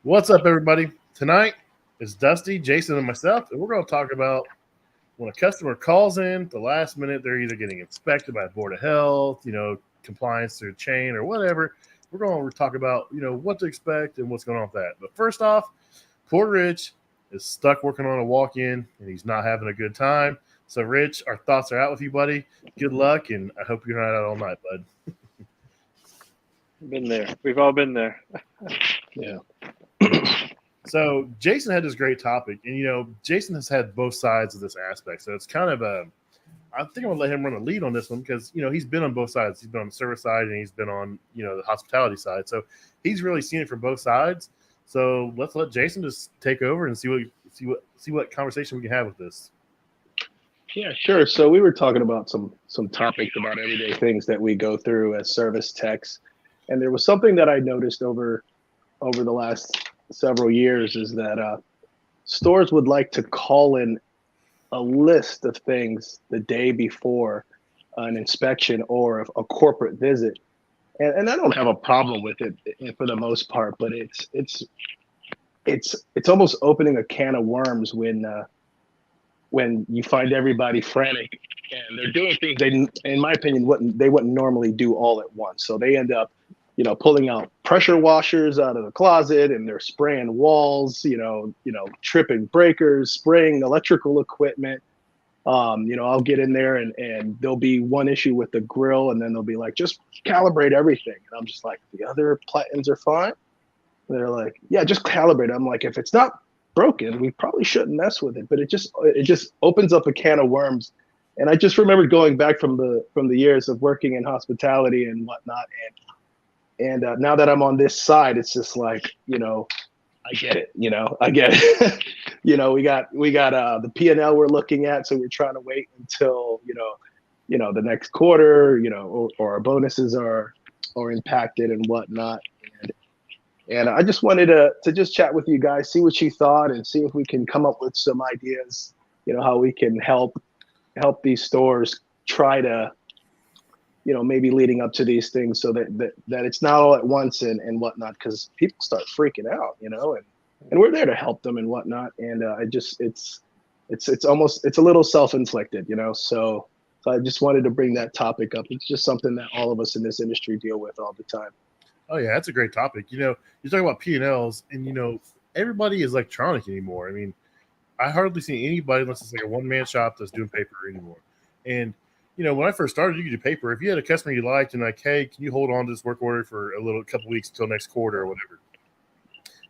What's up, everybody? Tonight is Dusty, Jason, and myself, and we're going to talk about when a customer calls in the last minute, they're either getting inspected by Board of Health, compliance through chain or whatever. We're going to talk about, what to expect and what's going on with that. But first off, poor Rich is stuck working on a walk-in, and he's not having a good time. So, Rich, our thoughts are out with you, buddy. Good luck, and I hope you're not out all night, bud. Been there. We've all been there. Yeah. So Jason had this great topic, and Jason has had both sides of this aspect. So it's kind of I think I'm gonna let him run a lead on this one because he's been on both sides. He's been on the service side and he's been on the hospitality side. So he's really seen it from both sides. So let's let Jason just take over and see what conversation we can have with this. Yeah, sure. So we were talking about some topics about everyday things that we go through as service techs, and there was something that I noticed over the last several years is that stores would like to call in a list of things the day before an inspection or a corporate visit, and I don't have a problem with it for the most part, but it's almost opening a can of worms when you find everybody frantic and they're doing things they, in my opinion, wouldn't normally do all at once. So they end up, pulling out pressure washers out of the closet and they're spraying walls, tripping breakers, spraying electrical equipment. I'll get in there and there'll be one issue with the grill and then they'll be like, just calibrate everything. And I'm just like, the other platens are fine. And they're like, yeah, just calibrate. I'm like, if it's not broken, we probably shouldn't mess with it. But it just opens up a can of worms. And I just remembered going back from the years of working in hospitality and whatnot. And now that I'm on this side, it's just like, I get it. I get it. We got the P&L we're looking at, so we're trying to wait until the next quarter, or our bonuses are impacted and whatnot. And I just wanted to just chat with you guys, see what you thought, and see if we can come up with some ideas, how we can help these stores try to, maybe leading up to these things so that it's not all at once and whatnot, because people start freaking out, and we're there to help them and whatnot. And it's almost a little self-inflicted, so I just wanted to bring that topic up. It's just something that all of us in this industry deal with all the time. Oh yeah, that's a great topic. You're talking about P&Ls, and everybody is electronic anymore. I mean, I hardly see anybody unless it's like a one-man shop that's doing paper anymore. And when I first started, you could do paper. If you had a customer you liked and like, hey, can you hold on to this work order for a couple weeks until next quarter or whatever?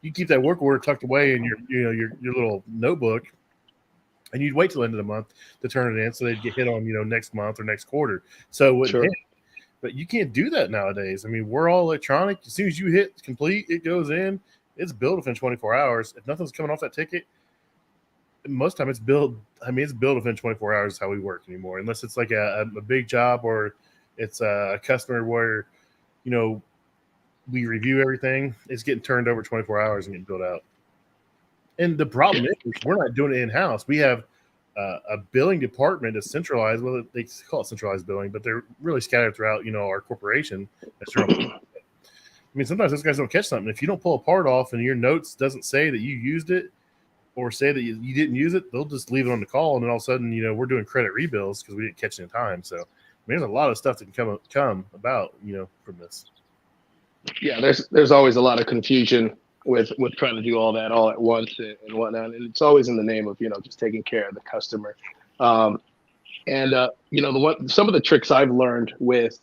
You keep that work order tucked away in your little notebook, and you'd wait till the end of the month to turn it in so they'd get hit on next month or next quarter. So it Sure. But you can't do that nowadays. I mean, we're all electronic. As soon as you hit complete, it goes in. It's billed within 24 hours. If nothing's coming off that ticket, most time it's billed. I mean, it's billed within 24 hours is how we work anymore, unless it's like a big job or it's a customer where, we review everything. It's getting turned over 24 hours and getting billed out. And the problem is we're not doing it in-house. We have a billing department that's centralized. Well, they call it centralized billing, but they're really scattered throughout, our corporation. I mean, sometimes those guys don't catch something. If you don't pull a part off and your notes doesn't say that you used it or say that you didn't use it, they'll just leave it on the call. And then all of a sudden, we're doing credit rebills because we didn't catch it in time. So, I mean, there's a lot of stuff that can come about, from this. Yeah, there's always a lot of confusion with trying to do all that all at once and whatnot, and it's always in the name of just taking care of the customer. Some of the tricks I've learned with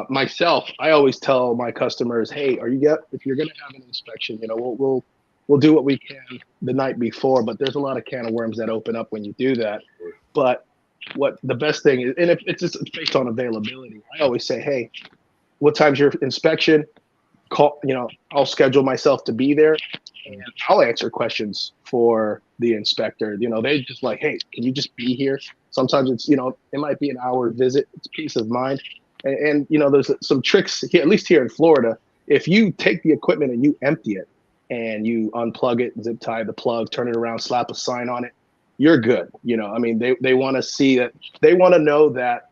myself, I always tell my customers, hey, if you're going to have an inspection, we'll do what we can the night before, but there's a lot of can of worms that open up when you do that. But what the best thing is, and if it's based on availability, I always say, hey, what time's your inspection? Call, I'll schedule myself to be there and I'll answer questions for the inspector. They just like, hey, can you just be here? Sometimes it's, it might be an hour visit. It's peace of mind. And there's some tricks here, at least here in Florida. If you take the equipment and you empty it and you unplug it, zip tie the plug, turn it around, slap a sign on it, you're good. I mean, they want to see that. They want to know that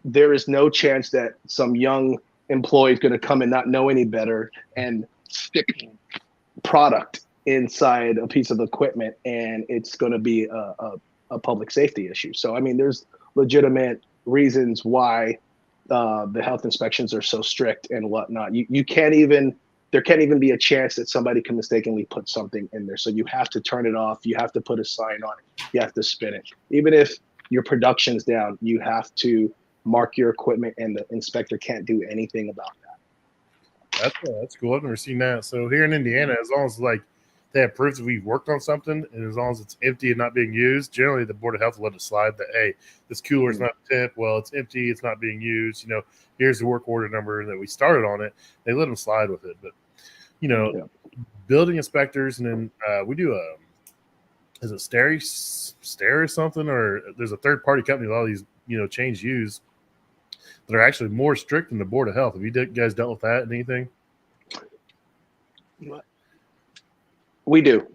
there is no chance that some young employee is going to come and not know any better and stick product inside a piece of equipment, and it's going to be a public safety issue. So, I mean, there's legitimate reasons why the health inspections are so strict and whatnot. You can't even, there can't even be a chance that somebody can mistakenly put something in there. So you have to turn it off. You have to put a sign on it. You have to spin it. Even if your production's down, you have to mark your equipment, and the inspector can't do anything about that. That's cool. I've never seen that. So here in Indiana, as long as like they have proof that we've worked on something, and as long as it's empty and not being used, generally the Board of Health will let it slide that, hey, this cooler is not temp. Well, it's empty. It's not being used. You know, here's the work order number that we started on it. They let them slide with it. But, you know, building inspectors, and then we do is it Stare or something? Or there's a third-party company that all these, you know, chains use that are actually more strict than the Board of Health. Have you guys dealt with that and anything? We do.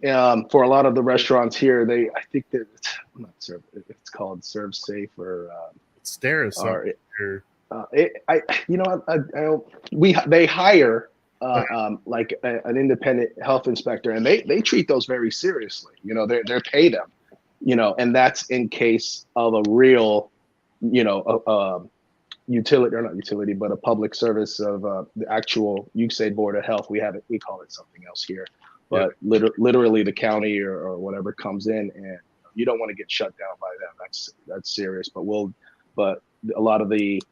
For a lot of the restaurants here, I think that I'm not sure if it's called Serve Safe or Stare is something. They hire like an independent health inspector, and they treat those very seriously. You know, they pay them. You know, and that's in case of a real, you know, utility, or not utility, but a public service of the actual USAID Board of Health. We call it something else here. But literally the county or whatever comes in, and you don't want to get shut down by them. That's serious. But a lot of the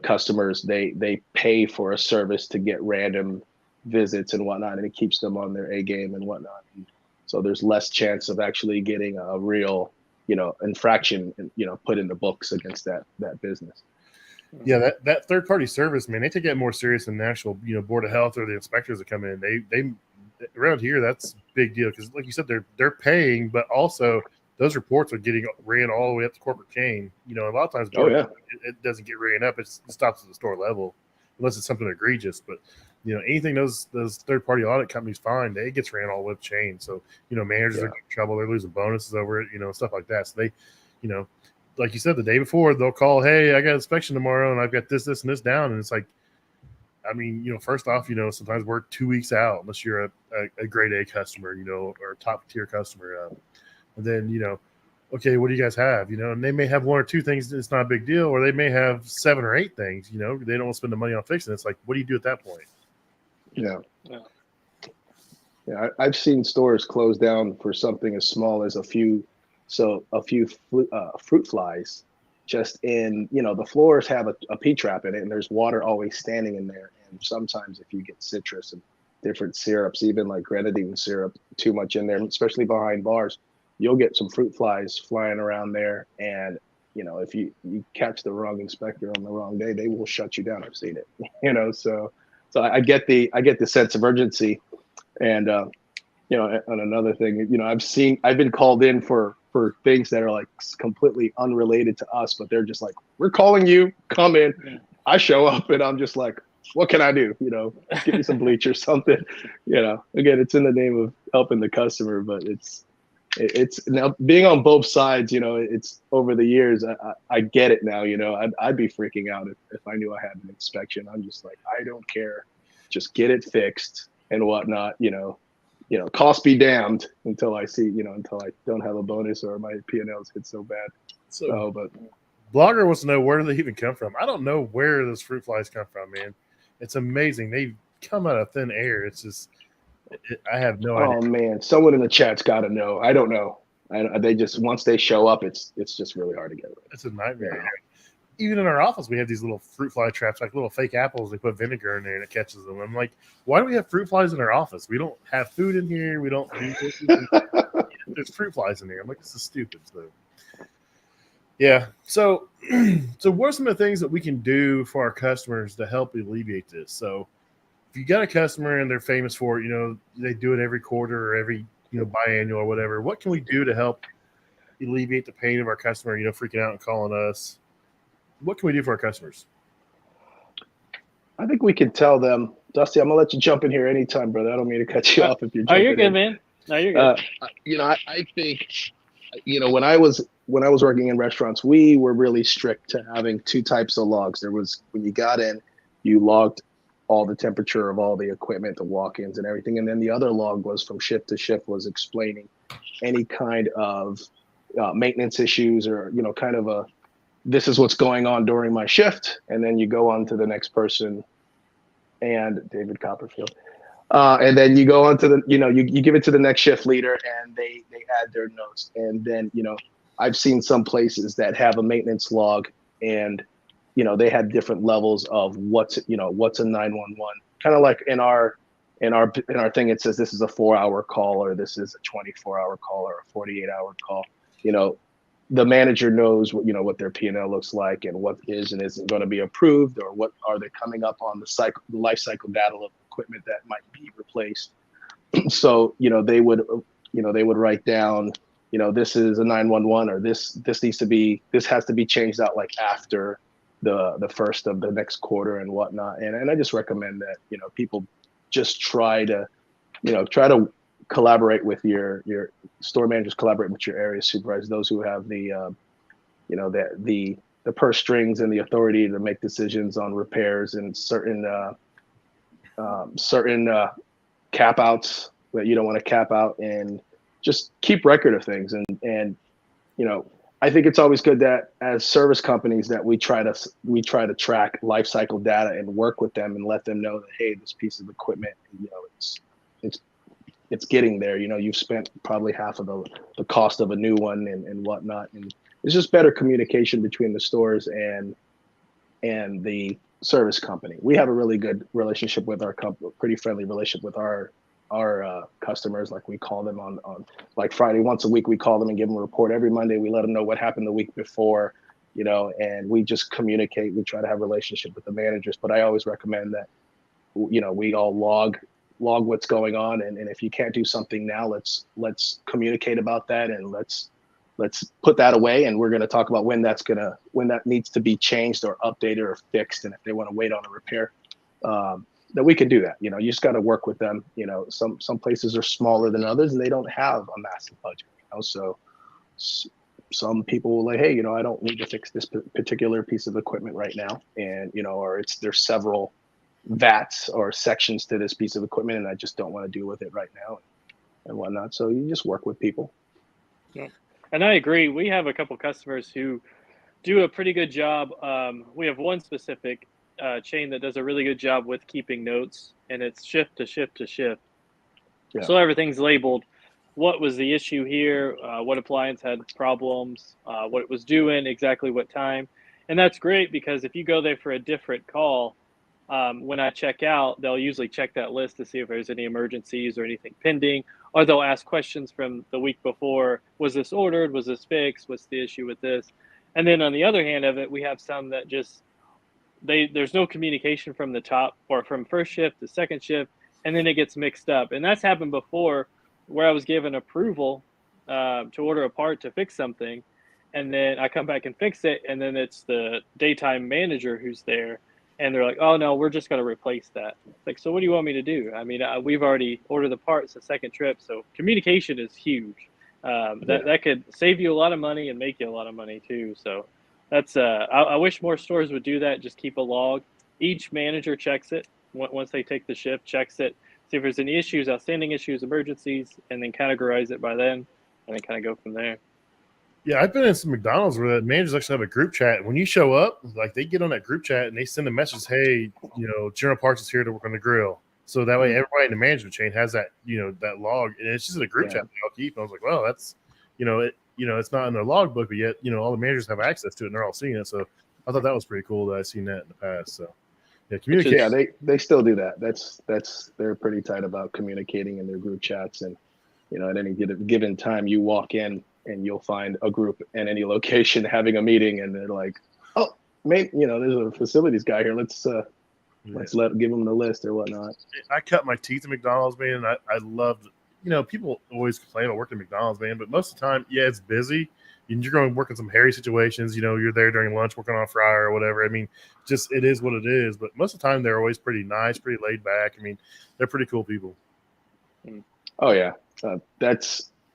customers, they pay for a service to get random visits and whatnot, and it keeps them on their A game and whatnot. And so there's less chance of actually getting a real, you know, infraction, you know, put in the books against that business. Yeah, that third party service, man, they take it more serious than the actual, you know, Board of Health or the inspectors that come in. They around here, that's a big deal because, like you said, they're paying, but also those reports are getting ran all the way up the corporate chain. You know, a lot of times, it doesn't get ran up; it stops at the store level, unless it's something egregious. But you know, anything those third party audit companies find, it gets ran all the way up the chain. So you know, managers are in trouble; they're losing bonuses over it. You know, stuff like that. So they, you know, like you said, the day before they'll call, "Hey, I got inspection tomorrow, and I've got this, and this down," and it's like, I mean, you know, first off, you know, sometimes we're 2 weeks out unless you're a grade A customer, you know, or a top tier customer. And then, you know, okay, what do you guys have? You know, and they may have one or two things that's not a big deal, or they may have 7 or 8 things, you know, they don't spend the money on fixing it. It's like, what do you do at that point? Yeah. I've seen stores close down for something as small as a few fruit flies. Just in, you know, the floors have a P-trap in it, and there's water always standing in there. And sometimes if you get citrus and different syrups, even like grenadine syrup, too much in there, especially behind bars, you'll get some fruit flies flying around there. And, you know, if you catch the wrong inspector on the wrong day, they will shut you down. I've seen it, you know, so I get the sense of urgency. And, you know, and another thing, you know, I've been called in for things that are like completely unrelated to us, but they're just like, we're calling you, come in. Yeah. I show up and I'm just like, what can I do? You know, give me some bleach or something. You know, again, it's in the name of helping the customer, but it's now being on both sides, you know, it's over the years, I get it now, you know, I'd be freaking out if I knew I had an inspection. I'm just like, I don't care. Just get it fixed and whatnot, you know, cost be damned until I don't have a bonus or my P&Ls hit so bad. But Blogger wants to know, where do they even come from? I don't know where those fruit flies come from, man. It's amazing. They come out of thin air. It's just, I have no idea. Oh man, someone in the chat's got to know. I don't know. They just, once they show up, it's just really hard to get rid of. It's a nightmare. Yeah. Even in our office, we have these little fruit fly traps, like little fake apples. They put vinegar in there and it catches them. I'm like, why do we have fruit flies in our office? We don't have food in here. We don't do this. There's fruit flies in here. I'm like, this is stupid. So, yeah. So what are some of the things that we can do for our customers to help alleviate this? So if you got a customer and they're famous for it, you know, they do it every quarter or every, you know, biannual or whatever, what can we do to help alleviate the pain of our customer, you know, freaking out and calling us? What can we do for our customers? I think we can tell them, Dusty, I'm gonna let you jump in here anytime, brother. I don't mean to cut you off if you're jumping you're good, man. No, you're good. You know, I think, you know, when I was working in restaurants, we were really strict to having 2 types of logs. There was, when you got in, you logged all the temperature of all the equipment, the walk-ins and everything. And then the other log was from shift to shift, was explaining any kind of maintenance issues, or, you know, kind of a, this is what's going on during my shift. And then you go on to the next person, and David Copperfield. And then you go on to the, you know, you give it to the next shift leader, and they add their notes. And then, you know, I've seen some places that have a maintenance log, and, you know, they had different levels of what's, you know, what's a 911, kind of like in our thing, it says this is a 4-hour call, or this is a 24-hour call, or a 48-hour call. You know, the manager knows what, you know, what their P&L looks like, and what is and isn't going to be approved, or what are they coming up on the life cycle data of equipment that might be replaced. So, you know, they would write down, you know, this is a 911, or this needs to be, this has to be changed out like after the first of the next quarter and whatnot. And I just recommend that, you know, people just try to collaborate with your store managers, collaborate with your area supervisors, those who have the, you know, the purse strings and the authority to make decisions on repairs and certain cap outs that you don't want to cap out, and just keep record of things. And, you know, I think it's always good that as service companies that we try to track life cycle data and work with them and let them know that, hey, this piece of equipment, you know, it's getting there. You know, you've spent probably half of the cost of a new one and whatnot. And it's just better communication between the stores and the service company. We have a really good relationship with our company, pretty friendly relationship with our customers. Like, we call them on like Friday, once a week, we call them and give them a report. Every Monday, we let them know what happened the week before, you know, and we just communicate. We try to have a relationship with the managers, but I always recommend that, you know, we all log what's going on. And if you can't do something now, let's communicate about that, and let's put that away. And we're going to talk about when that needs to be changed or updated or fixed. And if they want to wait on a repair, that we can do that. You know, you just got to work with them. You know, some places are smaller than others, and they don't have a massive budget. You know, so some people will like, hey, you know, I don't need to fix this particular piece of equipment right now, and, you know, or there's several vats or sections to this piece of equipment, and I just don't want to deal with it right now, and whatnot. So you just work with people. Yeah. And I agree. We have a couple customers who do a pretty good job. We have one specific chain that does a really good job with keeping notes, and it's shift to shift to shift. Yeah. So everything's labeled. What was the issue here? What appliance had problems? What it was doing? Exactly what time? And that's great, because if you go there for a different call, when I check out, they'll usually check that list to see if there's any emergencies or anything pending, or they'll ask questions from the week before. Was this ordered? Was this fixed? What's the issue with this? And then on the other hand of it, we have some that just, there's no communication from the top, or from first shift to second shift, and then it gets mixed up. And that's happened before, where I was given approval to order a part to fix something, and then I come back and fix it, and then it's the daytime manager who's there, and they're like, oh, no, we're just going to replace that. Like, so what do you want me to do? I mean, we've already ordered the parts the second trip, so communication is huge. That could save you a lot of money and make you a lot of money too. So that's I wish more stores would do that. Just keep a log. Each manager checks it once they take the shift, checks it, see if there's any issues, outstanding issues, emergencies, and then categorize it by then, and then kind of go from there. Yeah, I've been in some McDonald's where the managers actually have a group chat. When you show up, like, they get on that group chat and they send a message, hey, you know, General Parts is here to work on the grill. So that way everybody in the management chain has that, you know, that log, and it's just a group chat they all keep. And I was like, well, that's, you know, it's not in their logbook, but yet, you know, all the managers have access to it and they're all seeing it. So I thought that was pretty cool that I've seen that in the past. So yeah, communication. Yeah, they still do that. They're pretty tight about communicating in their group chats. And, you know, at any given time you walk in and you'll find a group in any location having a meeting, and they're like, oh, maybe, you know, there's a facilities guy here. Let's give them the list or whatnot. I cut my teeth at McDonald's, man. And I loved, you know, people always complain about working at McDonald's, man, but most of the time, yeah, it's busy. You're going to work in some hairy situations. You know, you're there during lunch working on a fryer or whatever. I mean, just, it is what it is. But most of the time, they're always pretty nice, pretty laid back. I mean, they're pretty cool people. Oh yeah,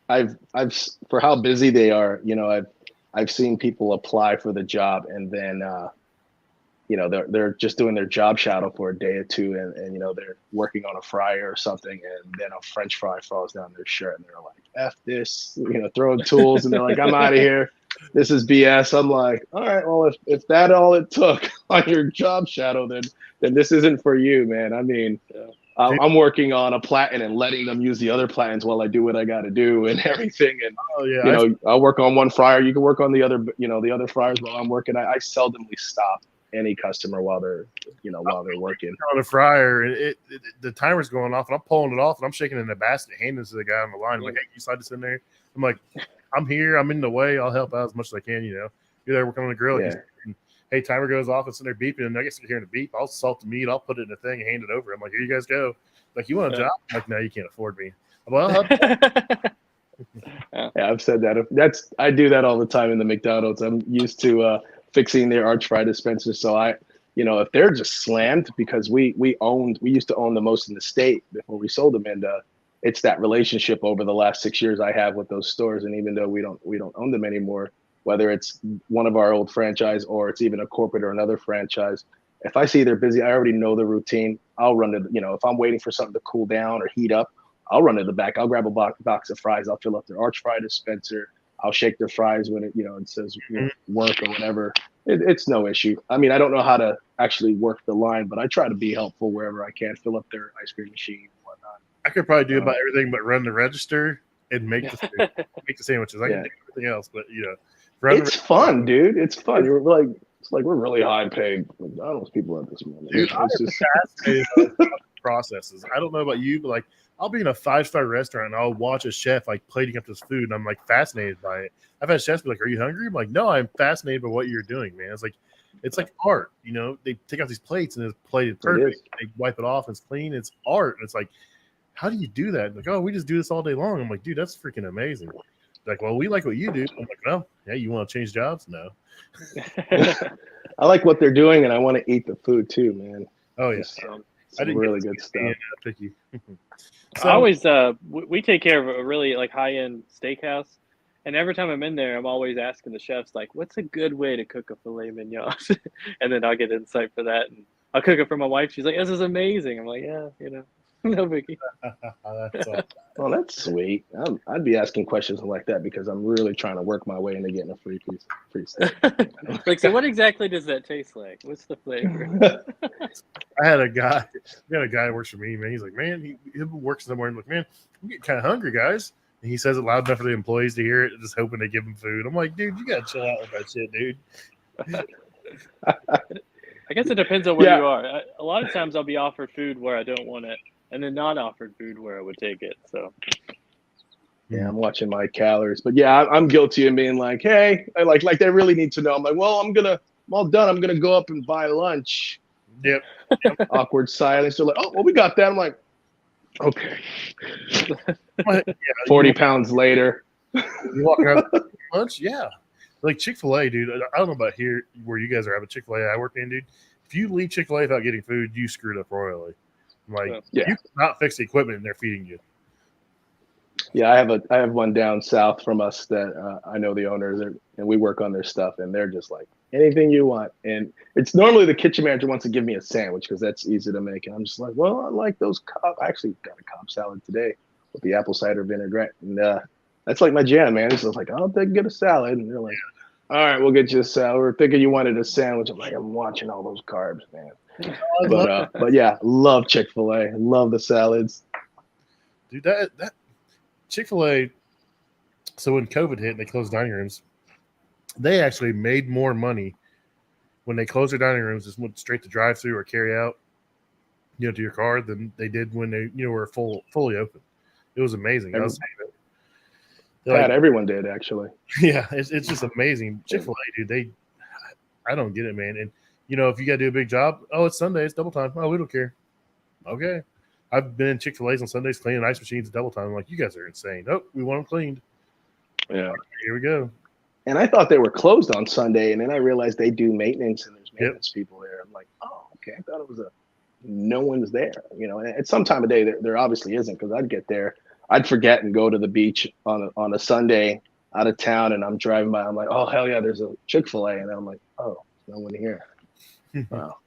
I've for how busy they are. You know, I've seen people apply for the job, and then you know, they're just doing their job shadow for a day or two, and you know, they're working on a fryer or something, and then a French fry falls down their shirt, and they're like, "F this," you know, throwing tools, and they're like, "I'm out of here. This is BS." I'm like, all right, well, if that all it took on your job shadow, then this isn't for you, man. I mean, I'm working on a platen and letting them use the other platens while I do what I got to do and everything. And Oh yeah, you know, I'll work on one fryer. You can work on the other, you know, the other fryers while I'm working. I seldomly stop any customer while they're, you know, while they're working. on a fryer, and the timer's going off, and I'm pulling it off, and I'm shaking it in the basket, handing it to the guy on the line. I'm like, "Hey, you slide this in there." I'm like, "I'm here. I'm in the way. I'll help out as much as I can." You know, you're there working on the grill. Yeah. And, hey, timer goes off. It's in there beeping, and I get hearing the beep. I'll salt the meat. I'll put it in a thing and hand it over. I'm like, "Here you guys go." Like, "You want a job?" I'm like, "No, you can't afford me." I'm like, Yeah, I've said that. I do that all the time in the McDonald's. I'm used to fixing their arch fry dispensers. So you know, if they're just slammed, because we used to own the most in the state before we sold them, and it's that relationship over the last 6 years I have with those stores. And even though we don't own them anymore, whether it's one of our old franchise or it's even a corporate or another franchise, if I see they're busy, I already know the routine. I'll run to, you know, if I'm waiting for something to cool down or heat up, I'll run to the back. I'll grab a box of fries. I'll fill up their arch fry dispenser. I'll shake their fries when it, you know, it says, you know, work or whatever. It's no issue. I mean, I don't know how to actually work the line, but I try to be helpful wherever I can. Fill up their ice cream machine and whatnot. I could probably do about everything but run the register and make the sandwiches. I can do everything else, but you know, it's fun, dude. It's fun. You're like, it's like we're really high paid McDonald's people at this moment. Dude, It's just fascinated by processes. I don't know about you, but like I'll be in a 5-star restaurant and I'll watch a chef like plating up this food, and I'm like fascinated by it. I've had chefs be like, "Are you hungry?" I'm like, "No, I'm fascinated by what you're doing, man." It's like art, you know. They take out these plates and it's plated perfect. They wipe it off, it's clean, it's art. And it's like, how do you do that? Like, "Oh, we just do this all day long." I'm like, "Dude, that's freaking amazing." Like, "Well, we like what you do." I'm like, "No, yeah, you want to change jobs?" No. I like what they're doing, and I want to eat the food too, man. Oh yeah, some really good stuff. Picky. So I always we take care of a really like high end steakhouse, and every time I'm in there, I'm always asking the chefs like, "What's a good way to cook a filet mignon?" And then I'll get insight for that, and I'll cook it for my wife. She's like, "This is amazing." I'm like, "Yeah, you know, no biggie." That's awesome. Well, that's sweet. I'd be asking questions like that because I'm really trying to work my way into getting a free steak. Like, so what exactly does that taste like? What's the flavor? I had a guy who works for me, man. He's like, "Man, he works somewhere." And I'm like, "Man, I'm getting kind of hungry, guys." And he says it loud enough for the employees to hear it, just hoping they give him food. I'm like, "Dude, you gotta chill out with that shit, dude." I guess it depends on where you are. A lot of times I'll be offered food where I don't want it, and then not offered food where I would take it. So yeah, I'm watching my calories, but yeah, I'm guilty of being like, "Hey," I like they really need to know. I'm like, "Well, I'm all done. I'm gonna go up and buy lunch." Yep. Awkward silence. They're like, "Oh, well, we got that." I'm like, "Okay." Yeah, 40 pounds later. You walking out lunch? Yeah. Like Chick-fil-A, dude. I don't know about here where you guys are at, but Chick-fil-A I work in, dude. If you leave Chick-fil-A without getting food, you screwed up royally. Like, you cannot fix the equipment and they're feeding you. Yeah, I have one down south from us that I know the owners, and we work on their stuff, and they're just like, anything you want. And it's normally the kitchen manager wants to give me a sandwich because that's easy to make. And I'm just like, well, I like those I actually got a Cobb salad today with the apple cider vinaigrette. And that's like my jam, man. It's just like, I'll get a salad. And they're like, all right, we'll get you a salad. We're thinking you wanted a sandwich. I'm like, I'm watching all those carbs, man. But yeah, love Chick-fil-A. Love the salads. Dude, that Chick-fil-A, so when COVID hit and they closed dining rooms, they actually made more money when they closed their dining rooms, just went straight to drive-through or carry out, to your car, than they did when they, were fully open. It was amazing. Everyone did, actually. Yeah, it's just amazing. Chick-fil-A, dude, I don't get it, man. And, if you got to do a big job, oh, it's Sunday, it's double time. Oh, we don't care. Okay. I've been in Chick-fil-A's on Sundays cleaning ice machines at double time. I'm like, you guys are insane. Nope, we want them cleaned. Yeah. Here we go. And I thought they were closed on Sunday, and then I realized they do maintenance, and there's maintenance people there. I'm like, oh, okay. I thought it was no one's there. And at some time of day, there obviously isn't, because I'd get there. I'd forget and go to the beach on a Sunday out of town, and I'm driving by. I'm like, oh, hell yeah, there's a Chick-fil-A. And I'm like, oh, no one here. Wow.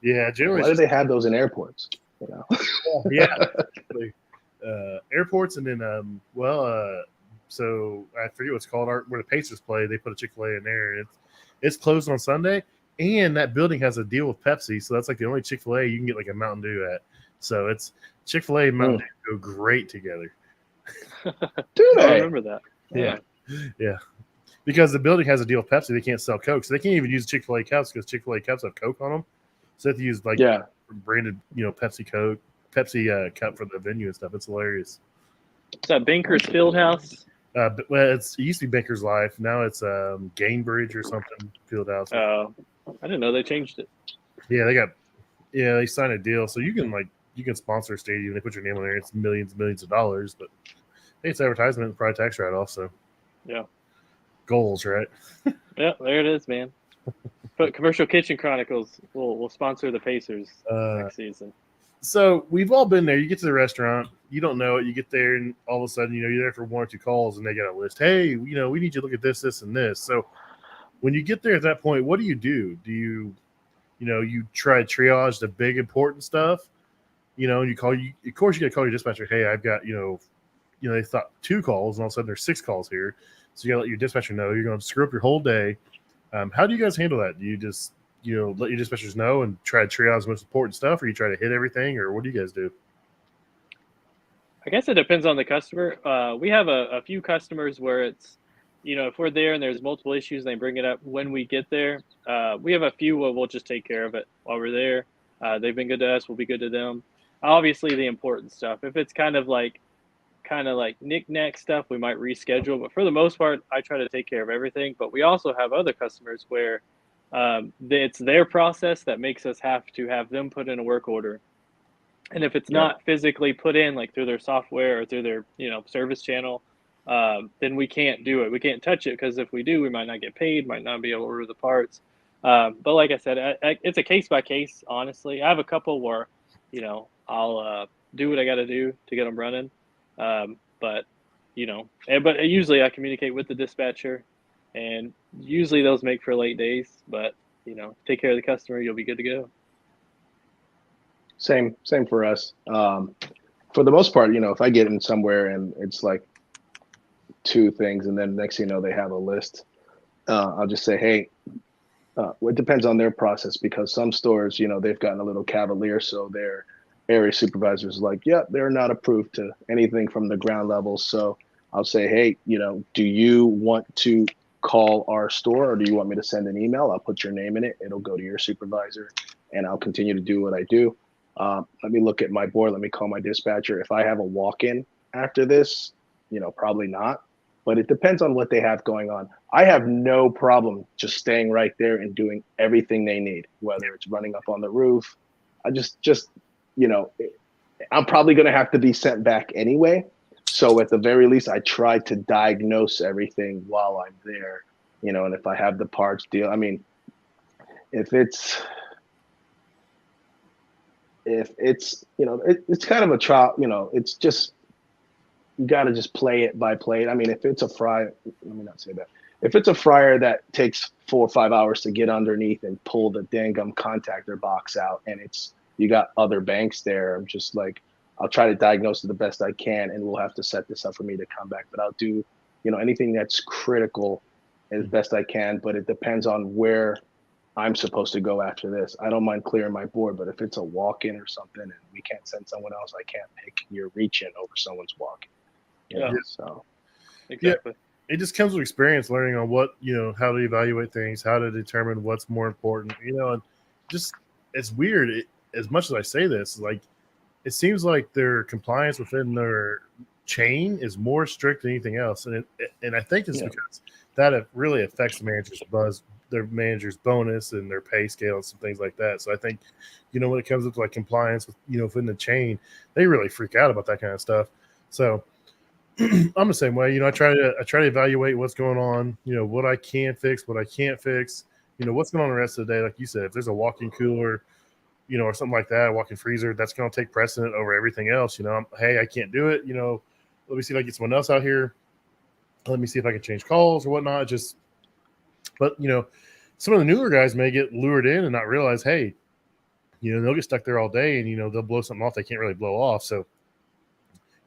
Yeah, generally, Why do they have those in airports? You know? yeah, airports, and then so I forget what's called where the Pacers play. They put a Chick-fil-A in there, and it's closed on Sunday. And that building has a deal with Pepsi, so that's like the only Chick-fil-A you can get like a Mountain Dew at. So it's Chick-fil-A and Mountain Dew go great together. Do I they? remember that. Yeah. Because the building has a deal with Pepsi, they can't sell Coke, so they can't even use Chick-fil-A cups because Chick-fil-A cups have Coke on them. So they have to use like branded, Pepsi Coke, Pepsi cup for the venue and stuff. It's hilarious. Is that Bankers Fieldhouse? Well, it used to be Bankers Life. Now it's Gainbridge or something. Fieldhouse. I didn't know they changed it. Yeah, they signed a deal, so you can sponsor a stadium. They put your name on there. It's millions and millions of dollars, but hey, it's advertisement and probably tax write off. So yeah, goals, right? Yeah, there it is, man. But Commercial Kitchen Chronicles will sponsor the Pacers next season. So we've all been there. You get to the restaurant, you don't know it. You get there, and all of a sudden, you're there for 1 or 2 calls, and they got a list. Hey, we need you to look at this, this, and this. So when you get there at that point, what do? Do you try to triage the big important stuff? And you call of course you got to call your dispatcher. Hey, I've got they thought 2 calls, and all of a sudden there's 6 calls here. So you got to let your dispatcher know you're going to screw up your whole day. How do you guys handle that? Do you just let your dispatchers know and try to triage the most important stuff, or you try to hit everything, or what do you guys do? I guess it depends on the customer. We have a few customers where it's, if we're there and there's multiple issues, they bring it up when we get there. We have a few where we'll just take care of it while we're there. They've been good to us. We'll be good to them. Obviously, the important stuff. If it's kind of like knick-knack stuff, we might reschedule. But for the most part, I try to take care of everything. But we also have other customers where it's their process that makes us have to have them put in a work order. And if it's not physically put in, like through their software or through their, service channel, then we can't do it. We can't touch it because if we do, we might not get paid, might not be able to order the parts. But like I said, it's a case by case, honestly. I have a couple where, I'll do what I got to do to get them running. But usually I communicate with the dispatcher, and usually those make for late days. But, take care of the customer, you'll be good to go. Same for us. For the most part, if I get in somewhere and it's like 2 things, and then next thing you know, they have a list, I'll just say, hey, it depends on their process, because some stores, they've gotten a little cavalier. So their area supervisors like, yeah, they're not approved to anything from the ground level. So I'll say, hey, do you want to call our store, or do you want me to send an email? I'll put your name in it. It'll go to your supervisor, and I'll continue to do what I do. Let me look at my board. Let me call my dispatcher. If I have a walk-in after this, probably not. But it depends on what they have going on. I have no problem just staying right there and doing everything they need, whether it's running up on the roof. I just I'm probably going to have to be sent back anyway. So at the very least, I try to diagnose everything while I'm there, and if I have the parts deal, I mean, if it's it's kind of a trial, it's just, you got to just play it by play. I mean, if it's a fryer, let me not say that. If it's a fryer that takes 4 or 5 hours to get underneath and pull the dangum contactor box out, and you got other banks there, I'm just like, I'll try to diagnose it the best I can, and we'll have to set this up for me to come back. But I'll do, anything that's critical as best I can, but it depends on where I'm supposed to go after this. I don't mind clearing my board, but if it's a walk-in or something and we can't send someone else, I can't pick your reach-in over someone's walk-in. So Exactly. It just comes with experience, learning on what, how to evaluate things, how to determine what's more important, and just, it's weird. As much as I say this, like, it seems like their compliance within their chain is more strict than anything else. And I think it's because that really affects the manager's buzz, their manager's bonus and their pay scale and some things like that. So I think, when it comes to like compliance with, within the chain, they really freak out about that kind of stuff. So I'm the same way. I try to evaluate what's going on, what I can fix, what I can't fix, what's going on the rest of the day. Like you said, if there's a walk-in cooler, or something like that, a walk-in freezer, that's going to take precedent over everything else. Hey, I can't do it. Let me see if I get someone else out here. Let me see if I can change calls or whatnot. But some of the newer guys may get lured in and not realize, hey, they'll get stuck there all day and, they'll blow something off they can't really blow off. So,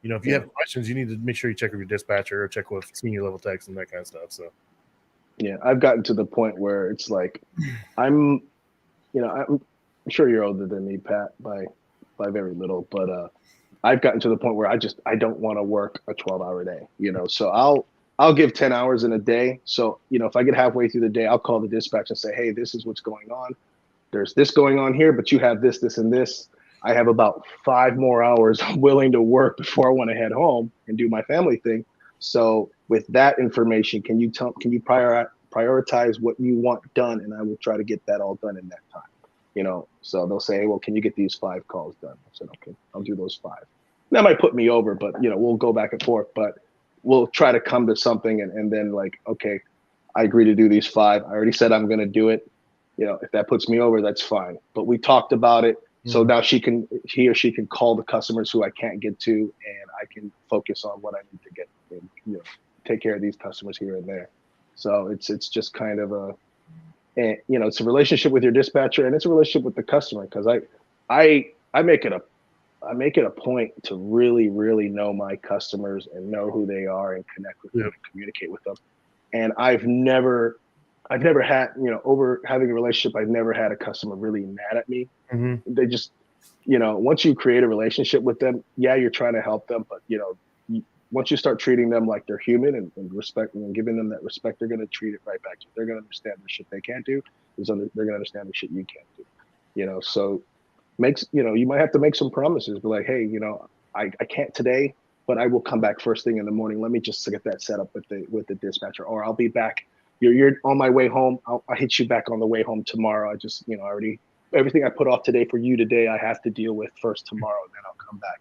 if you have questions, you need to make sure you check with your dispatcher or check with senior level techs and that kind of stuff. So, yeah, I've gotten to the point where it's like, I'm sure you're older than me, Pat, by very little, but I've gotten to the point where I don't want to work a 12-hour day, so I'll give 10 hours in a day. So, if I get halfway through the day, I'll call the dispatch and say, hey, this is what's going on. There's this going on here, but you have this, this, and this. I have about 5 more hours I'm willing to work before I want to head home and do my family thing. So with that information, can you prioritize what you want done? And I will try to get that all done in that time. So they'll say, hey, well, can you get these 5 calls done? I said, okay, I'll do those 5. That might put me over, but we'll go back and forth, but we'll try to come to something and then like, okay, I agree to do these 5. I already said I'm going to do it. If that puts me over, that's fine. But we talked about it. So now he or she can call the customers who I can't get to, and I can focus on what I need to get and, take care of these customers here and there. So it's just kind of it's a relationship with your dispatcher and it's a relationship with the customer. Cause I make it a point to really, really know my customers and know who they are and connect with them and communicate with them. And I've never had, over having a relationship, I've never had a customer really mad at me. Mm-hmm. They just, once you create a relationship with them, yeah, you're trying to help them, but once you start treating them like they're human and respect and giving them that respect, they're going to treat it right back to you. They're going to understand the shit they can't do. They're going to understand the shit you can't do. So you might have to make some promises, be like, hey, I can't today, but I will come back first thing in the morning. Let me just get that set up with the dispatcher, or I'll be back. You're on my way home. I'll hit you back on the way home tomorrow. I just, already everything I put off today for you today, I have to deal with first tomorrow. Then I'll come back.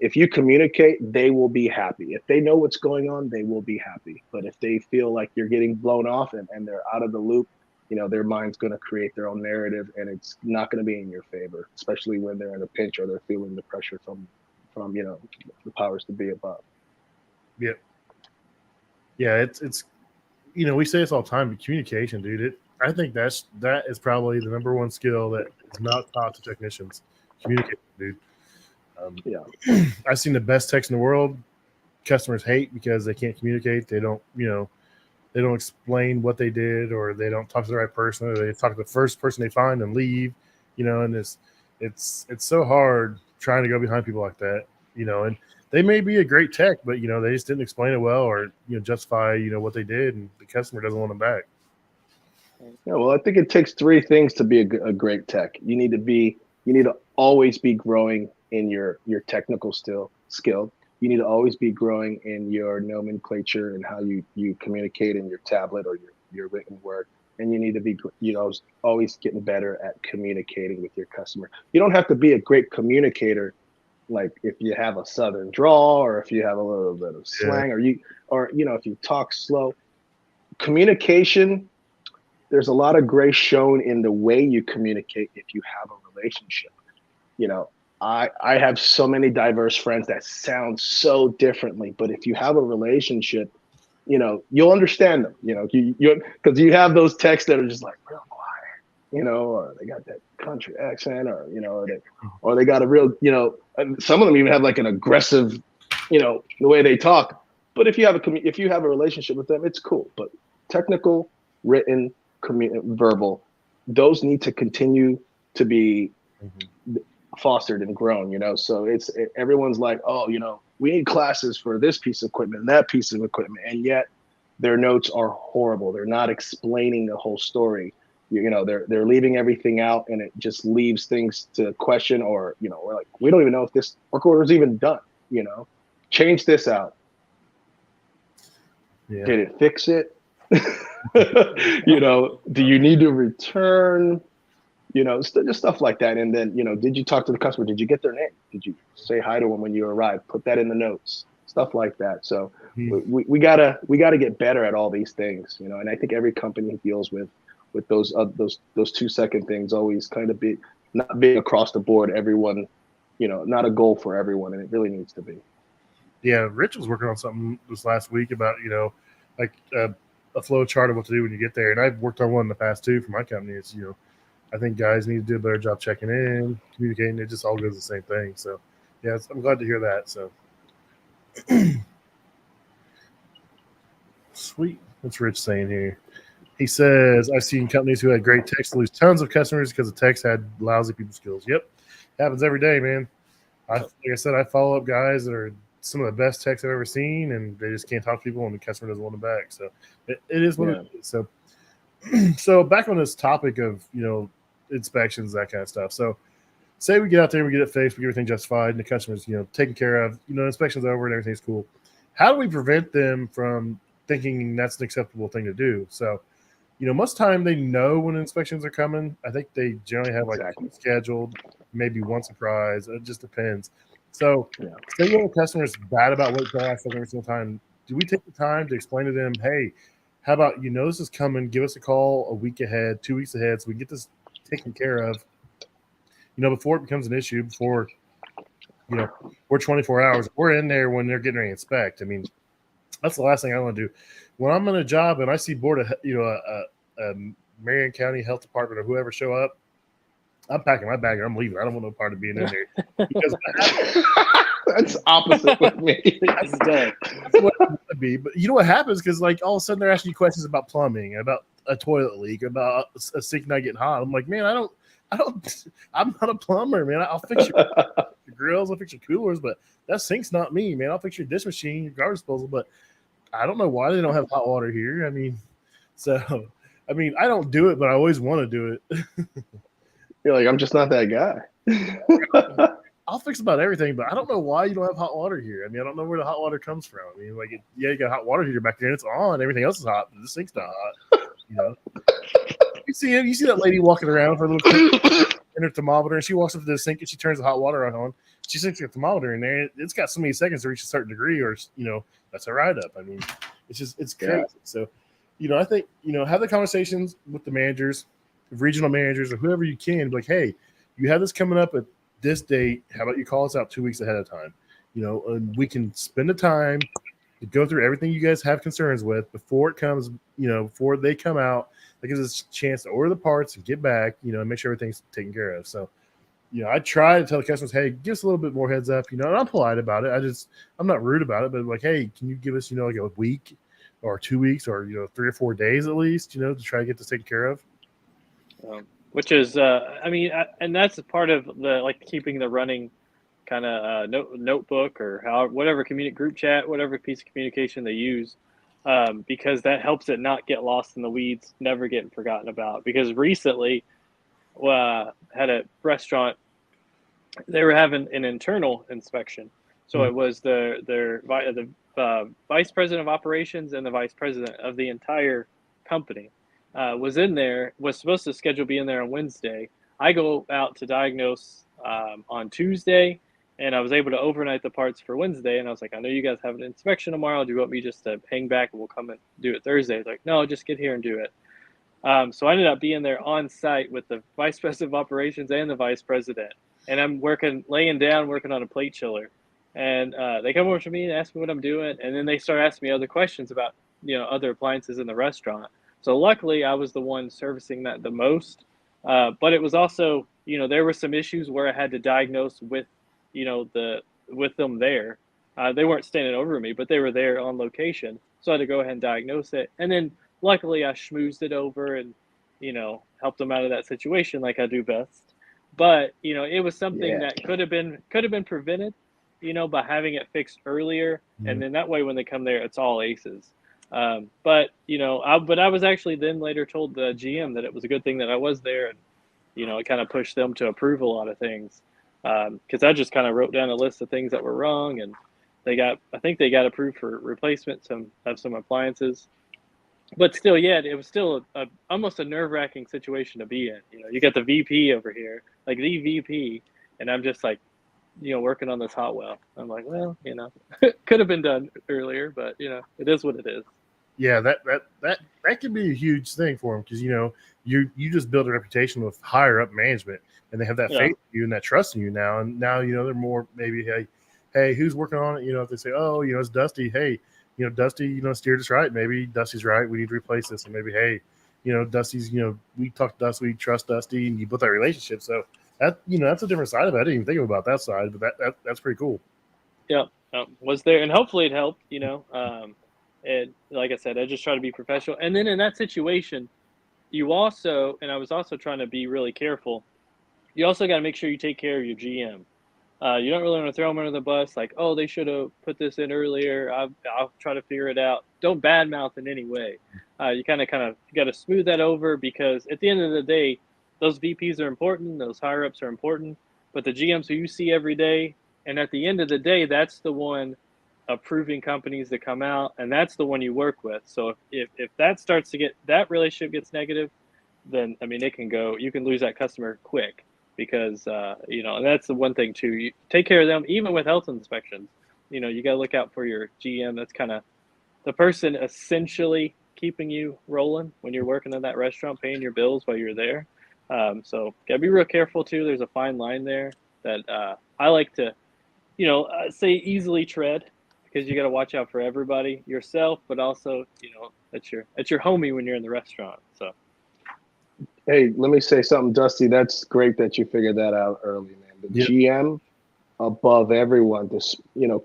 If you communicate, they will be happy. If they know what's going on, they will be happy. But if they feel like you're getting blown off and they're out of the loop, their mind's going to create their own narrative, and it's not going to be in your favor, especially when they're in a pinch or they're feeling the pressure from the powers to be above. Yeah. Yeah. It's we say this all the time, but communication, dude, I think that is probably the number one skill that is not taught to technicians. Communication, dude. I've seen the best techs in the world. Customers hate because they can't communicate. They don't, they don't explain what they did, or they don't talk to the right person, or they talk to the first person they find and leave. And it's so hard trying to go behind people like that. And they may be a great tech, but they just didn't explain it well, or justify what they did, and the customer doesn't want them back. Yeah, well, I think it takes 3 things to be a great tech. You need to always be growing in your technical skill. You need to always be growing in your nomenclature and how you communicate in your tablet or your written word. And you need to be always getting better at communicating with your customer. You don't have to be a great communicator, like if you have a southern drawl or if you have a little bit of slang, or if you talk slow. Communication, there's a lot of grace shown in the way you communicate if you have a relationship. I have so many diverse friends that sound so differently, but if you have a relationship, you'll understand them, because you have those texts that are just like real quiet, or they got that country accent, or they got a real, some of them even have like an aggressive, the way they talk. But if you have a relationship with them, it's cool. But technical, written, verbal, those need to continue to be fostered and grown, so everyone's like, oh, we need classes for this piece of equipment and that piece of equipment, and yet their notes are horrible. They're not explaining the whole story. They're leaving everything out, and it just leaves things to question, or we're like, we don't even know if this work order is even done. Change this out. Yeah. Did it fix it? Do you need to return? Just stuff like that. And then, did you talk to the customer? Did you get their name? Did you say hi to them when you arrived? Put that in the notes, stuff like that. So we gotta get better at all these things, and I think every company deals with those 2-second things always kind of not being across the board, everyone, not a goal for everyone. And it really needs to be. Yeah. Rich was working on something this last week about, a flow chart of what to do when you get there. And I've worked on one in the past too for my company. It's, I think guys need to do a better job checking in, communicating. It just all goes the same thing. So, yeah, I'm glad to hear that. So, sweet. What's Rich saying here? He says, I've seen companies who had great techs lose tons of customers because the techs had lousy people skills. Yep. Happens every day, man. Like I said, I follow up guys that are some of the best techs I've ever seen, and they just can't talk to people, and the customer doesn't want them back. So it is what it is. So, so back on this topic of, inspections, that kind of stuff. So say we get out there, we get it fixed, we get everything justified, and the customer's, taken care of, inspection's over and everything's cool. How do we prevent them from thinking that's an acceptable thing to do? So, most time they know when inspections are coming. I think they generally have scheduled, maybe one surprise. It just depends. So, say when a customer's bad about late class every single time, do we take the time to explain to them, hey, how about this is coming? Give us a call a week ahead, 2 weeks ahead, so we can get this taken care of. Before it becomes an issue. Before we're 24 hours. We're in there when they're getting ready to inspect. I mean, that's the last thing I want to do. When I'm on a job and I see board of a Marion County Health Department or whoever show up, I'm packing my bag and I'm leaving. I don't want no part of being in there. Because that's opposite with me. That's dead. That's what it would be. But you know what happens? Because all of a sudden they're asking you questions about plumbing, about a toilet leak, about a sink not getting hot. I'm like, man, I'm not a plumber, man. I'll fix your grills, I'll fix your coolers, but that sink's not me, man. I'll fix your dish machine, your garbage disposal, but I don't know why they don't have hot water here. I mean, I don't do it, but I always want to do it. You're like, I'm just not that guy. I'll fix about everything, but I don't know why you don't have hot water here. I mean, I don't know where the hot water comes from. I mean, you got a hot water heater back there, and it's on. Everything else is hot, but the sink's not hot. You see that lady walking around for a little bit in her thermometer, and she walks up to the sink and she turns the hot water on. She sticks her thermometer in there. It's got so many seconds to reach a certain degree, or that's a write up. I mean, it's crazy. Yeah. So, I think have the conversations with the managers, regional managers, or whoever you can. Like, hey, you have this coming up at this date. How about you call us out 2 weeks ahead of time? And we can spend the time to go through everything you guys have concerns with before it comes. Before they come out. That gives us a chance to order the parts and get back, and make sure everything's taken care of. So, I try to tell the customers, hey, give us a little bit more heads up, and I'm polite about it. I'm not rude about it, but like, hey, can you give us, like a week or 2 weeks or, 3 or 4 days at least, to try to get this taken care of. Which is, and that's part of the, keeping the running kind of notebook or whatever group chat, whatever piece of communication they use. Because that helps it not get lost in the weeds, never getting forgotten about. Because recently, had a restaurant, they were having an internal inspection. So it was the vice president of operations and the vice president of the entire company was in there, was supposed to be in there on Wednesday. I go out to diagnose on Tuesday. And I was able to overnight the parts for Wednesday. And I was like, I know you guys have an inspection tomorrow. Do you want me just to hang back and we'll come and do it Thursday? He's like, no, just get here and do it. So I ended up being there on site with the vice president of operations and the vice president. And I'm laying down, working on a plate chiller. And they come over to me and ask me what I'm doing. And then they start asking me other questions about, other appliances in the restaurant. So luckily I was the one servicing that the most. But it was also, there were some issues where I had to diagnose with with them there. They weren't standing over me, but they were there on location. So I had to go ahead and diagnose it. And then luckily I schmoozed it over and, helped them out of that situation like I do best. But, it was something that could have been prevented, by having it fixed earlier. Mm-hmm. And then that way when they come there, it's all aces. But I was actually then later told the GM that it was a good thing that I was there. And, it kind of pushed them to approve a lot of things. Because I just kind of wrote down a list of things that were wrong, and I think they got approved for replacement of some appliances. But still, it was still almost a nerve-wracking situation to be in. You got the VP over here, like the VP, and I'm just like, working on this hot well. I'm like, well, could have been done earlier, but it is what it is. Yeah, that could be a huge thing for them because you just build a reputation with higher up management. And they have that faith in you and that trust in you now. And now, they're more maybe, hey, who's working on it? If they say, oh, it's Dusty. Hey, Dusty, steered us right. Maybe Dusty's right. We need to replace this. And maybe, hey, Dusty's, we talked to Dusty, we trust Dusty, and you built that relationship. So that's a different side of it. I didn't even think about that side, but that's pretty cool. Yeah. Was there, and hopefully it helped, and like I said, I just try to be professional. And then in that situation, you also, and I was also trying to be really careful, you also got to make sure you take care of your GM. You don't really want to throw them under the bus, like, oh, they should have put this in earlier. I'll try to figure it out. Don't badmouth in any way. You kind of got to smooth that over, because at the end of the day, those VPs are important, those higher ups are important, but the GMs who you see every day, and at the end of the day, that's the one approving companies that come out, and that's the one you work with. So if that starts to get, that relationship gets negative, then it can go. You can lose that customer quick, because and that's the one thing too. You take care of them, even with health inspections. You got to look out for your GM. That's kind of the person essentially keeping you rolling when you're working in that restaurant, paying your bills while you're there. So gotta be real careful too. There's a fine line there that I like to, say easily tread, because you got to watch out for everybody, yourself, but also, it's your homie when you're in the restaurant. So. Hey, let me say something, Dusty. That's great that you figured that out early, man. The GM above everyone. This,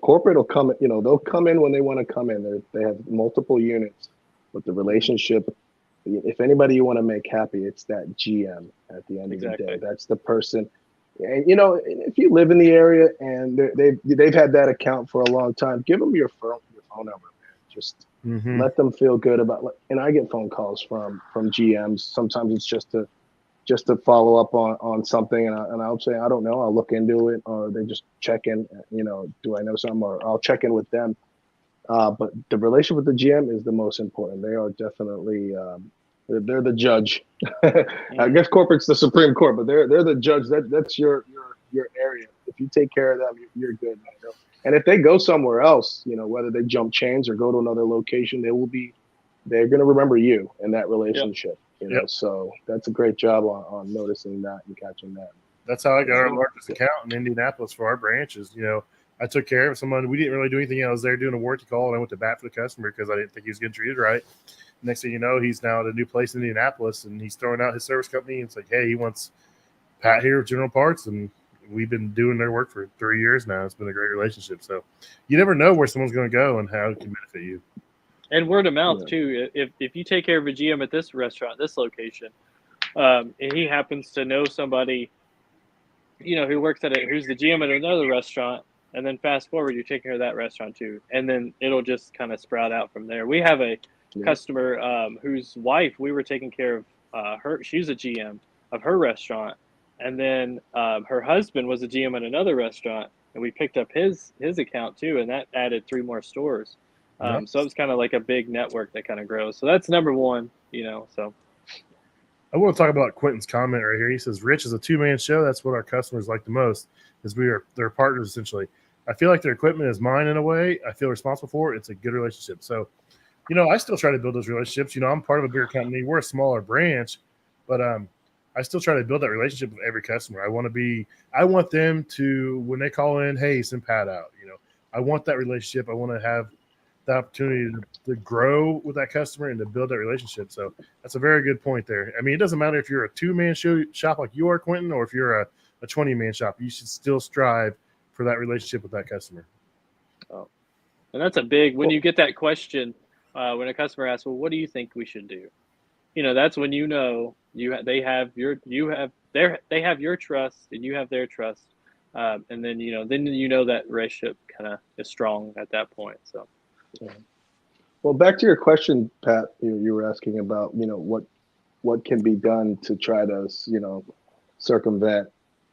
corporate will come. They'll come in when they want to come in. They have multiple units, but the relationship. If anybody you want to make happy, it's that GM at the end of the day. That's the person. And if you live in the area and they've had that account for a long time, give them your phone number, man. Just let them feel good about. And I get phone calls from GMs. Sometimes it's just to follow up on something, and I'll say I don't know. I'll look into it, or they just check in. Do I know something, or I'll check in with them. But the relationship with the GM is the most important. They are definitely. They're the judge. I guess corporate's the Supreme Court, but they're the judge. That's your area. If you take care of them, you're good, man. And if they go somewhere else, whether they jump chains or go to another location, they're going to remember you in that relationship. So that's a great job on noticing that and catching that. That's how I got our largest account in Indianapolis for our branches. I took care of someone. We didn't really do anything. I was there doing a warranty call, and I went to bat for the customer because I didn't think he was getting treated right. Next thing you know, he's now at a new place in Indianapolis, and he's throwing out his service company. And it's like, hey, he wants Pat here with General Parts, and we've been doing their work for 3 years now. It's been a great relationship. So you never know where someone's going to go and how it can benefit you. And word of mouth too. If you take care of a GM at this restaurant, this location, and he happens to know somebody, who works at it, who's the GM at another restaurant, and then fast forward, you're taking care of that restaurant too, and then it'll just kind of sprout out from there. We have a customer whose wife, we were taking care of her. She's a GM of her restaurant, and then her husband was a GM at another restaurant, and we picked up his account too, and that added 3 more stores. Nice. So it was kind of like a big network that kind of grows. So that's number one, so. I want to talk about Quentin's comment right here. He says, Rich is a 2-man show. That's what our customers like the most, is they're partners essentially. I feel like their equipment is mine in a way. I feel responsible for it. It's a good relationship. So, I still try to build those relationships. I'm part of a bigger company. We're a smaller branch, but I still try to build that relationship with every customer. I want them to, when they call in, hey, send Pat out. I want that relationship. I want to have the opportunity to grow with that customer and to build that relationship. So that's a very good point there. It doesn't matter if you're a 2-man shop like you are, Quentin, or if you're a 20-man shop. You should still strive for that relationship with that customer. Oh, and that's a big, when you get that question, when a customer asks, well, what do you think we should do? That's when they have your trust and you have their trust. And then, that relationship kind of is strong at that point. So. Well, back to your question, Pat, you were asking about, what can be done to try to, circumvent,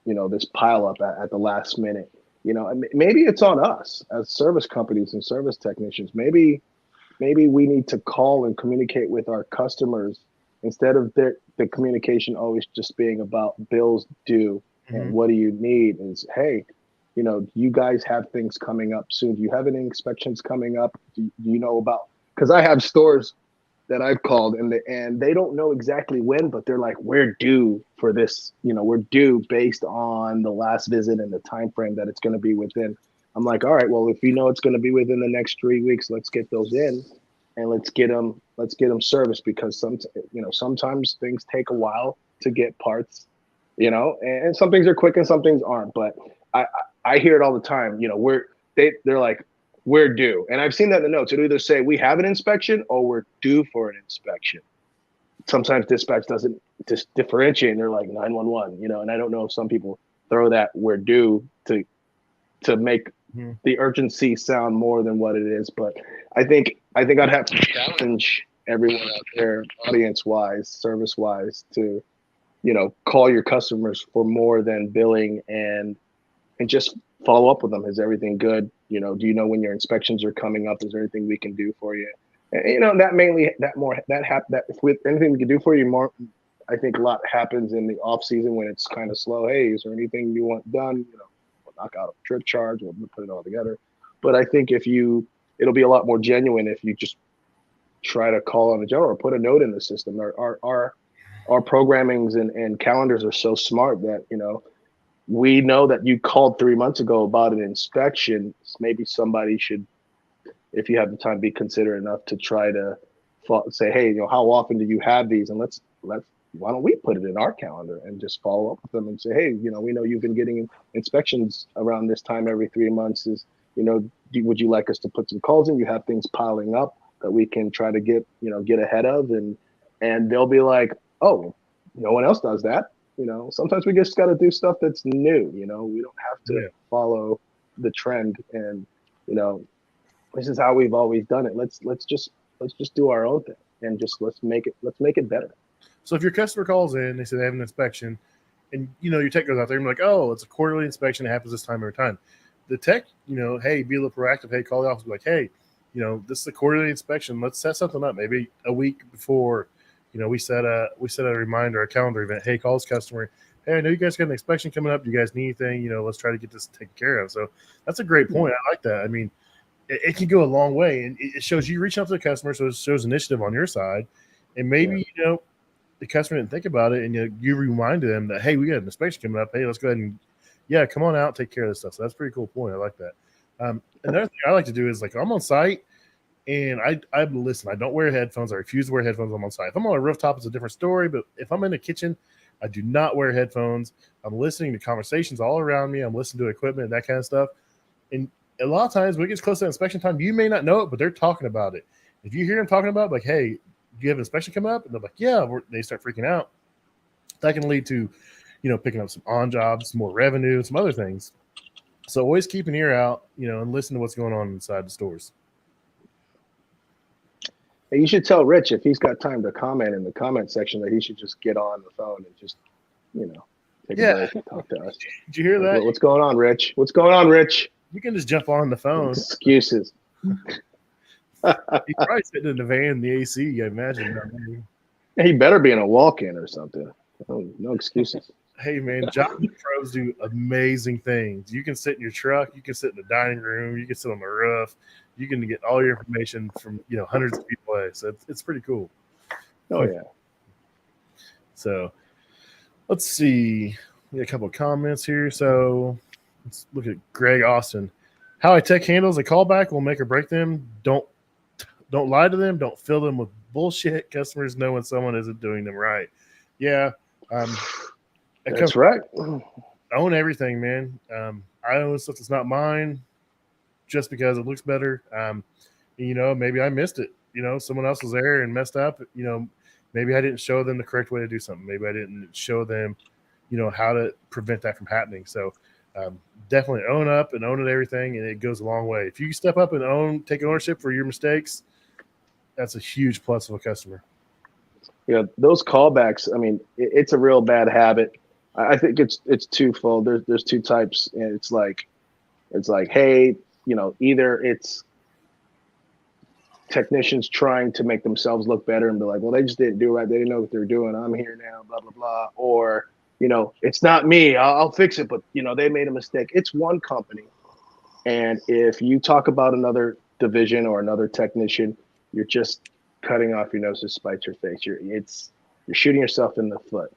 this pile up at the last minute. Maybe it's on us as service companies and service technicians. Maybe we need to call and communicate with our customers instead of the communication always just being about bills due and what do you need is, hey, you guys have things coming up soon. Do you have any inspections coming up? Do you know about, because I have stores that I've called and they don't know exactly when, but they're like, we're due for this, we're due based on the last visit and the time frame that it's going to be within. I'm like, all right, well, if you know it's going to be within the next 3 weeks, let's get those in, and let's get them serviced, because sometimes things take a while to get parts, and some things are quick and some things aren't. But I I hear it all the time. They're like, we're due, and I've seen that in the notes. It'll either say we have an inspection or we're due for an inspection. Sometimes dispatch doesn't just differentiate, and they're like 911, and I don't know if some people throw that we're due to make the urgency sound more than what it is. But I think I'd have to challenge everyone out there, audience wise, service wise, to call your customers for more than billing, and just follow up with them. Is everything good? Do you know when your inspections are coming up? Is there anything we can do for you? And, that if with anything we can do for you more, I think a lot happens in the off season when it's kind of slow. Hey, is there anything you want done? We'll knock out a trip charge. We'll put it all together. But I think it'll be a lot more genuine if you just try to call on the general or put a note in the system. Our programmings and calendars are so smart that, we know that you called 3 months ago about an inspection. Maybe somebody should, if you have the time, be considerate enough to try to say, hey, how often do you have these? And why don't we put it in our calendar and just follow up with them and say, hey, we know you've been getting inspections around this time every 3 months. Would you like us to put some calls in? You have things piling up that we can try to get ahead of, and they'll be like, oh, no one else does that. Sometimes we just got to do stuff that's new. We don't have to follow the trend, and this is how we've always done it. Let's just do our own thing, and just let's make it better. So if your customer calls in, they say they have an inspection, and your tech goes out there and be like, oh, it's a quarterly inspection. It happens this time every time. The tech, hey, be a little proactive. Hey, call the office, be like, hey, this is a quarterly inspection. Let's set something up. Maybe a week before, we set a reminder, a calendar event. Hey, call this customer. Hey, I know you guys got an inspection coming up. Do you guys need anything? Let's try to get this taken care of. So that's a great point. I like that. I mean, it can go a long way, and it shows you reaching out to the customer, so it shows initiative on your side. And maybe, the customer didn't think about it, and you reminded them that, hey, we got an inspection coming up. Hey, let's go ahead and, come on out, take care of this stuff. So that's a pretty cool point. I like that. Another thing I like to do is, like, I'm on site, and I listen. I don't wear headphones. I refuse to wear headphones when I'm on site. If I'm on a rooftop, it's a different story, but if I'm in the kitchen, I do not wear headphones. I'm listening to conversations all around me. I'm listening to equipment and that kind of stuff. And a lot of times when it gets close to inspection time, you may not know it, but they're talking about it. If you hear them talking about it, like, hey, do you have an inspection coming up? And they're like, yeah, they start freaking out. That can lead to, picking up some on jobs, more revenue, some other things. So always keep an ear out, and listen to what's going on inside the stores. Hey, you should tell Rich, if he's got time to comment in the comment section, that he should just get on the phone and just, take a break and talk to us. Did you hear that? What's going on, Rich? What's going on, Rich? You can just jump on the phone. Excuses. He's probably sitting in the van in the AC, I imagine. He better be in a walk-in or something. No excuses. Hey, man, job pros do amazing things. You can sit in your truck. You can sit in the dining room. You can sit on the roof. You can get all your information from, hundreds of feet away. So it's pretty cool. Oh, yeah. So let's see. We got a couple of comments here. So let's look at Greg Austin. How a tech handles a callback will make or break them. Don't lie to them. Don't fill them with bullshit. Customers know when someone isn't doing them right. Yeah. That's right. I own everything, man. I own stuff that's not mine just because it looks better. Maybe I missed it. Someone else was there and messed up. Maybe I didn't show them the correct way to do something. Maybe I didn't show them, how to prevent that from happening. So definitely own up and own everything, and it goes a long way. If you step up and take ownership for your mistakes, that's a huge plus of a customer. Those callbacks, I mean, it's a real bad habit. I think it's twofold. There's two types, and it's like, hey, either it's technicians trying to make themselves look better and be like, well, they just didn't do it right. They didn't know what they're doing. I'm here now, blah, blah, blah. Or, it's not me. I'll fix it. But, they made a mistake. It's one company. And if you talk about another division or another technician, you're just cutting off your nose to spite your face. You're shooting yourself in the foot.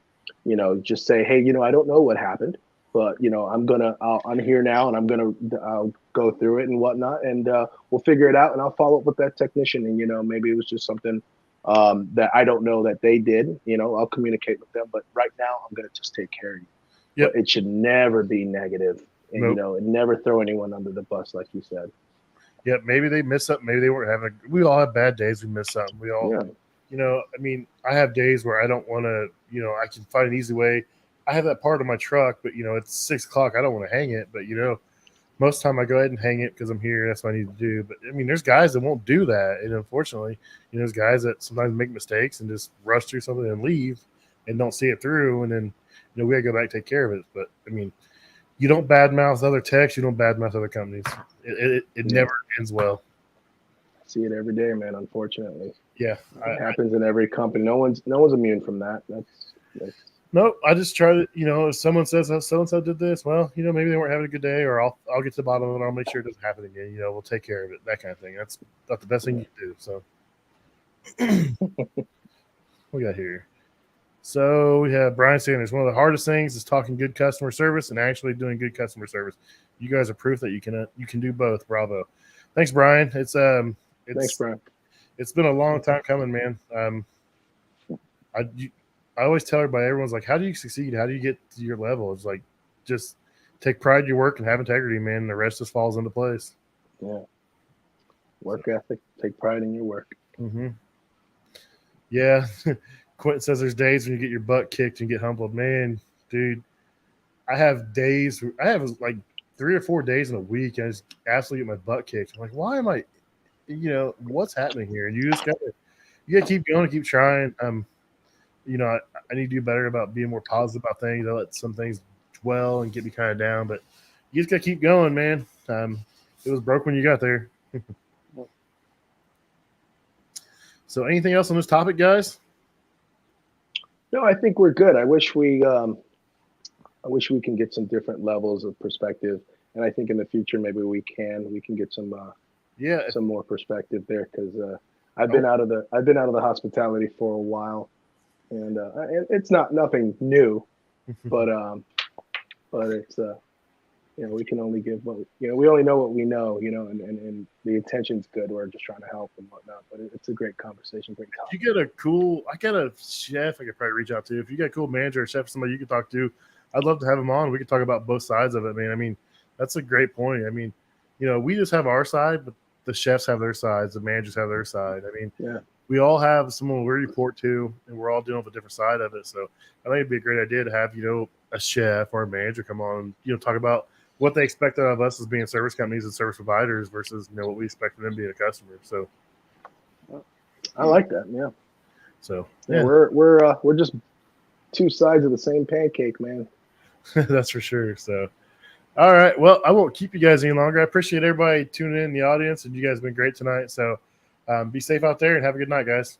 Just say, hey, I don't know what happened. but I'm here now, and I'll go through it and whatnot, and we'll figure it out, and I'll follow up with that technician, and maybe it was just something that I don't know that they did. I'll communicate with them, but right now I'm gonna just take care of you. Yep. But it should never be negative, and Nope. and never throw anyone under the bus, like you said. Yeah, maybe they missed something. Maybe they weren't having. We all have bad days. We miss something. We all, I mean, I have days where I don't want to. I can find an easy way. I have that part of my truck, but it's 6 o'clock. I don't want to hang it, but most of the time I go ahead and hang it because I'm here. That's what I need to do. But I mean, there's guys that won't do that, and unfortunately, there's guys that sometimes make mistakes and just rush through something and leave and don't see it through, and then we gotta go back and take care of it. But I mean, you don't badmouth other techs, you don't badmouth other companies. It never ends well. I see it every day, man. Unfortunately, yeah, it happens in every company. No one's immune from that. That's no. I just try to, if someone says so and so did this, well, maybe they weren't having a good day, or I'll get to the bottom of it. And I'll make sure it doesn't happen again. We'll take care of it. That kind of thing. That's not the best thing you can do. So, what we got here? So we have Brian Sanders. One of the hardest things is talking good customer service and actually doing good customer service. You guys are proof that you can do both. Bravo. Thanks, Brian. Thanks, Brian. It's been a long time coming, man. I always tell everybody, everyone's like, how do you succeed? How do you get to your level? It's like, just take pride in your work and have integrity, man. And the rest just falls into place. Yeah. Work ethic. Take pride in your work. Mm-hmm. Yeah. Quentin says there's days when you get your butt kicked and get humbled. Man, dude, I have like 3 or 4 days in a week, and I just absolutely get my butt kicked. I'm like, why am I, what's happening here? And you gotta keep going and keep trying. I need to do better about being more positive about things. I let some things dwell and get me kind of down, but you just gotta keep going, man. It was broke when you got there. So anything else on this topic, guys? No, I think we're good. I wish we can get some different levels of perspective, and I think in the future maybe we can get some more perspective there, because I've been out of the hospitality for a while, and it's nothing new, but it's we can only give what we only know what we know, and the intention's good. We're just trying to help and whatnot, but it's a great conversation, great topic. I got a chef I could probably reach out to. If you got a cool manager or chef, somebody you could talk to, I'd love to have him on. We could talk about both sides of it, man. I mean, that's a great point. I mean, we just have our side, but the chefs have their sides, the managers have their side. I mean, we all have someone we report to, and we're all dealing with a different side of it. So I think it'd be a great idea to have, a chef or a manager come on, talk about what they expect out of us as being service companies and service providers versus, what we expect from them being a customer. So I like that. Yeah. So we're just two sides of the same pancake, man. That's for sure. So, all right. Well, I won't keep you guys any longer. I appreciate everybody tuning in the audience, and you guys have been great tonight. So be safe out there and have a good night, guys.